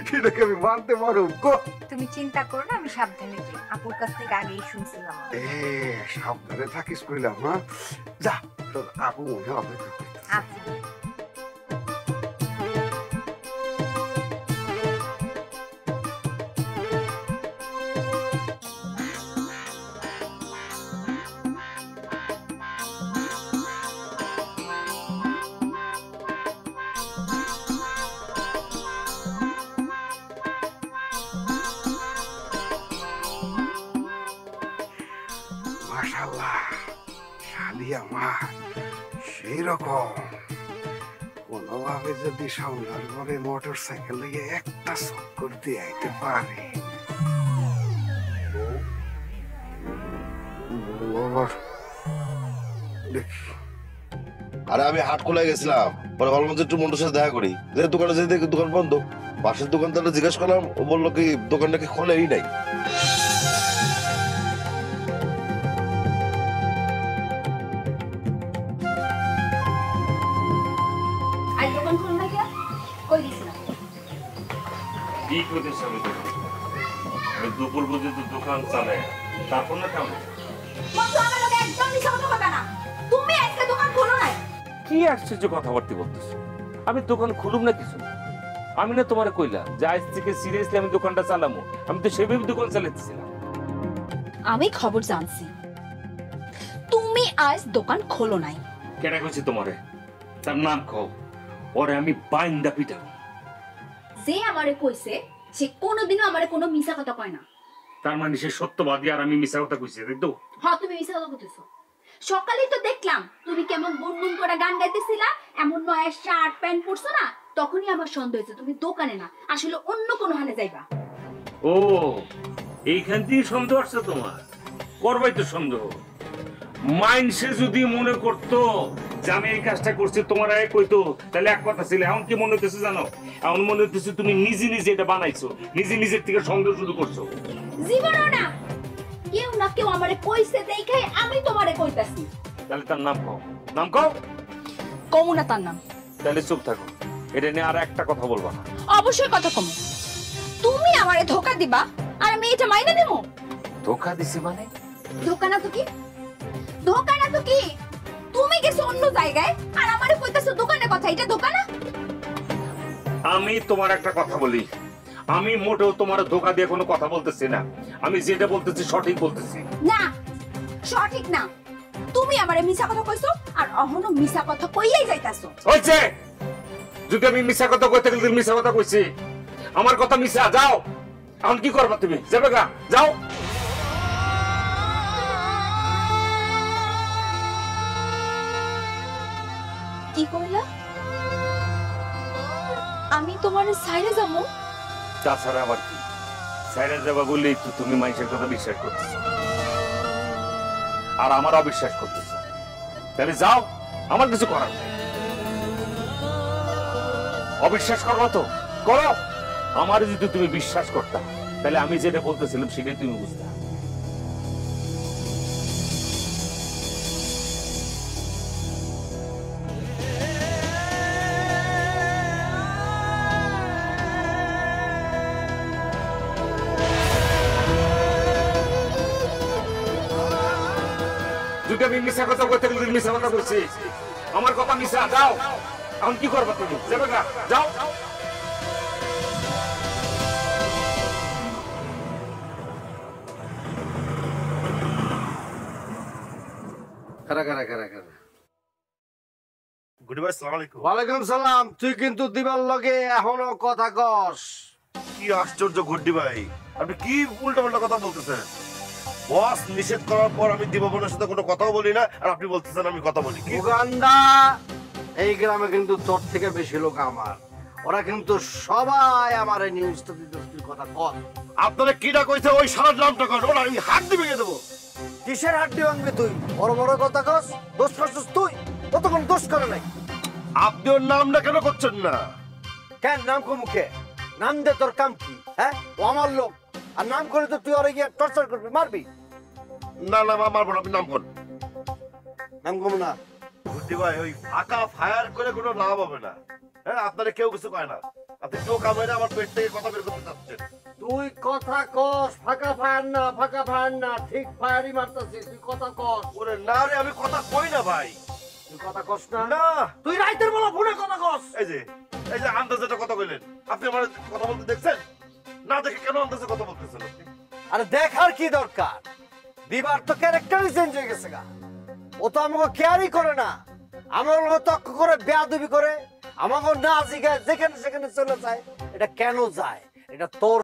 সেটাকে আমি মানতে পারব গো। তুমি চিন্তা করো না, আমি সাবধানে যাই, আপুর কাছ থেকে আগেই শুনছিলাম। সাবধানে থাকিস কইলাম। হ্যাঁ যা, তোর আপু মনে হবে। আচ্ছা মাশাআল্লাহ, শালি আমার সেই রকম। কোনোভাবে যদি সন্ধ্যার পরে মোটর সাইকেল নিয়ে একটা চক্কর দিয়ে আইতে পারে। দেখি। আরে আমি হাট খোলায় গেছিলাম, পরে ভাবলাম যে একটু মন্টুর সাথে দেখা করি। যে দোকানে যেতে দেখি দোকান বন্ধ। পাশের দোকানদারটা জিজ্ঞেস করলাম, ও বললো কি দোকান নাকি খোলেই নাই। আর দোকান খুলুন না কেন? কই দিছিলাম কি করতেছ? আমি দুপুর পর্যন্ত দোকান চালাই, তারপর না কেমন? মতো আমার লগে একদম মিছা কথা বলবা না। তুমি আজকে দোকান খোলো নাই। কি আশ্চর্য কথাবার্তা বলতেছো? আমি দোকান খুলুম না কিছু। আমি না তোমারে কইলাম যে আজ থেকে সিরিয়াসলি আমি দোকানটা চালামু। আমি তো সেভাবে দোকান চালাতেছিলাম। আমি খবর জানছি তুমি আজ দোকান খোলো নাই। কেডা কইছে তোমারে? তার নাম কও, ওরে আমি বাইন্দা পিটাবো। যে আমারে কইছে সে কোনোদিনও আমারে কোনো মিছা কথা কয় না। তার মানে সে সত্যবাদী আর আমি মিছা কথা কইছি, দেখো? হ্যাঁ, তুমি মিছা কথা কইতেছো। সকালেই তো দেখলাম তুমি কেমন গুনগুন করে গান গাইতেছিলা, এমন নয়া শার্ট প্যান্ট পরছো না, তখনই আমার সন্দেহ হয়েছে তুমি দোকানে না, আসলে অন্য কোনো হানে যাইবা। ও, এইখান থেকে সন্দেহ আসছে তোমার? করবাই তো সন্দেহ। মাইন্ডসে যদি মনে করতো যে আমি এই কাজটা করছি, তোমার আগে কইতো, তাহলে এক কথা ছিল। এখন কি মনে হতেছে জানো? এখন মনে হতেছে তুমি নিজে নিজে এটা বানাইছো, নিজে নিজের থেকে সন্দেহ শুরু করছো। জীবনও না, কেউ না কেউ আমারে কইছে দেখাই আমি তোমারে কইতাছি। তাহলে তার নাম কও, নাম কও। কমুনা তার নাম। তাহলে চুপ থাকো, এটা নিয়ে আর একটা কথা বলবা না। অবশ্যই কথা কম। তুমি আমারে ধোকা দিবা আর আমি এটা মাইনা দেবো? ধোকা দিছি মানে? ধোকা না তো কি? ধোকা না তো কি? তুমি গেছো অন্য জায়গায় আর আমারে কইতাছো দোকানের কথা, এটা ধোকা না? আমি তোমার একটা কথা বলি, আমি মোটেও তোমার ধোকা দিয়ে কোনো কথা বলতেছি না। আমি যেটা বলতেছি সঠিক বলতেছি। না, সঠিক না। তুমি আমারে মিছা কথা কইছো আর অহনো মিছা কথা কইয়াই যাইতাছো। হইছে, যদি আমি মিছা কথা কইতে গেলে মিছা কথা কইছি, আমার কথা মিছা। যাও, এখন কি করবা তুমি? যাবে গা, যাও। কি কইলা? আমি তোমার সাইরে যাবো? তাছাড়া আবার কি? সাইরা যাবা বললেই তো তুমি মানুষের কথা বিশ্বাস করতেছো আর আমার অবিশ্বাস করতেছো। তাহলে যাও, আমার কিছু করার নেই। অবিশ্বাস করবো তো করো। আমার যদি তুমি বিশ্বাস করতা, তাহলে আমি যেটা বলতেছিলাম সেটাই তুমি বুঝতে। যদি আমি মিশা কথা বলতে গেলে মিশা কথা বলছি, আমার কথা মিশা। যাও, এখন কি করবা তুমি? যাবে গা, যাও। ওয়ালাইকুম সালাম। তুই কিন্তু দিবার লগে এখনো কথা কস। কি আশ্চর্য ঘুরডি ভাই, আপনি কি উল্টা পাল্টা কথা বলতেছেন? বস নিষেধ করার পর আমি দিবাবনের সাথে কোনো কথাও বলি না, আর আপনি বলতেছেন আমি কথা বলি। কি উগান্ডা, এই গ্রামে কিন্তু তোর থেকে বেশি লোক আমার। ওরা কিন্তু সবাই আমার এই নিউজটা দিতে কথা কর। আপনারা কিটা কইছে ওই সারা নামটা কর, ওরা আমি হাত দিয়ে ভেঙে দেবো। কিসের হাড্ডি ভাঙবি তুই? বড় বড় কথা কস। দোষ করছিস তুই, কতক্ষণ দোষ করে নাই। আপনি ওর নামটা কেন করছেন না? কেন নাম কো মুখে? নাম দে, তোর কাম কি? হ্যাঁ, ও আমার লোক, আর নাম করে তো তুই ওরে গিয়ে টর্চার করবি, মারবি। না না মারবো না, আপনি নাম কর। নাম কম না। ঘুরডি ভাই, ওই ফাঁকা ফায়ার করে কোনো লাভ হবে না। হ্যাঁ, আপনারা কেউ কিছু কয় না। আপনি টোকা মেরে আমার পেট থেকে কথা বের করতে চাচ্ছেন। তুই কথা কস, ফাঁকা ফায়ার না, ফাঁকা ফায়ার না, ঠিক ফায়ারই মারতাছিস। তুই কথা কস। ওরে না রে, আমি কথা কই না ভাই। তুই কথা কস না? না, তুই রাইতের বেলা ফোনে কথা কস। এই যে আন্দাজে একটা কথা কইলেন, আপনি আমার কথা বলতে দেখছেন? না দেখে কেন আন্দাজে কথা বলতেছেন আপনি? আরে দেখার কি দরকার? দিবার তো ক্যারেক্টারই চেঞ্জ হয়ে গেছে গা। ও তো আমাকে কেয়ারই করে না, আমার লোক তক্ক করে বেয়াদবি করে, আমাকে না জিগায় যেখানে সেখানে চলে যায়। এটা কেন যায়? এটা তোর